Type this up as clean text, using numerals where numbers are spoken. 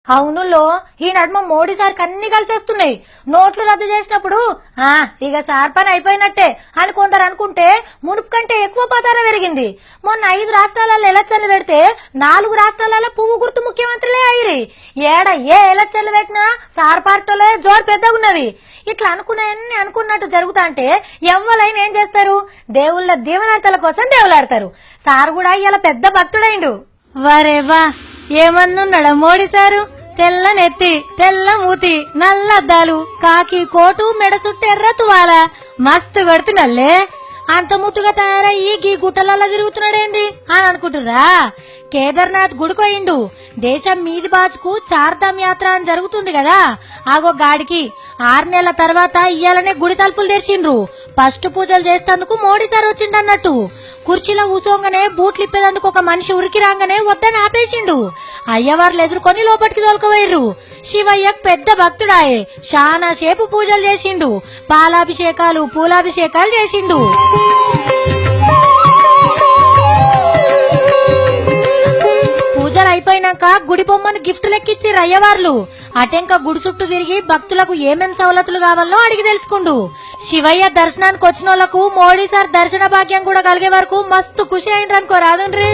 అవునులో ఈ నడుమ మోడీ సార్కి అన్ని కలిసి వస్తున్నాయి. నోట్లు రద్దు చేసినప్పుడు ఇక సార్ పని అయిపోయినట్టే అని కొందరు అనుకుంటే మునుపు కంటే ఎక్కువ పతార పెరిగింది. మొన్న 5 రాష్ట్రాలలో ఎలక్షన్లు పెడితే 4 రాష్ట్రాలలో పువ్వు గుర్తు ముఖ్యమంత్రులే అయ్యి. ఏడ ఏ ఎలక్షన్లు పెట్టినా సార్ పార్టీలే జోరు పెద్దగా ఉన్నది. ఇట్లా అనుకున్నాయన్ని అనుకున్నట్టు జరుగుతా అంటే ఎవ్వలైనా ఏం చేస్తారు? దేవుళ్ళ దీవెనతల కోసం దేవులాడతారు. సార్ కూడా ఇలా పెద్ద భక్తుడైండు. వరేవా ఏమన్నున్నాడా మోడీ సారు? తెల్ల నెత్తి, తెల్ల మూతి, నల్ల అద్దాలు, కాకి కోటు, మెడ చుట్టూ ఎర్ర తువాల, మస్తు కొడుతున్నల్లే. అంత ముత్తుగా తయారయ్యి గీ గుట్టలల్లా తిరుగుతున్నాడేంది అని అనుకుంటురా? కేదార్నాథ్ గుడికోయిండు. దేశం మీది బాచుకు చార్ధామ్ యాత్ర అని జరుగుతుంది కదా, ఆగో గాడికి 6 నెలల తర్వాత ఇయ్యాలనే గుడి తలుపులు తెరిచిండ్రు. ఫస్ట్ పూజలు చేస్తేందుకు మోడీ సార్ వచ్చిండన్నట్టు. కుర్చీలో కూసోగానే బూట్లు ఇప్పేందుకు ఒక మనిషి ఉరికి రాగానే వద్దని ఆపేసిండు. అయ్యవార్లు ఎదుర్కొని లోపలికి తోలుకుపోయిర్రు. శివయ్యకు పెద్ద భక్తుడాయే, శానా సేపు పూజలు చేసిండు. పాలాభిషేకాలు, పూలాభిషేకాలు చేసిండు. పూజలు అయిపోయినాక గుడి బొమ్మను గిఫ్ట్ లెక్కిచ్చిర్రు అయ్యవార్లు. అటెంక గుడి చుట్టూ తిరిగి భక్తులకు ఏమేం సవలతులు కావాలో అడిగి తెలుసుకుండు. శివయ్య దర్శనానికి వచ్చిన వాళ్లకు మోడీ సార్ దర్శన భాగ్యం కూడా కలిగే వరకు మస్తు ఖుషి అయిండ్రనుకో రాదుండ్రి.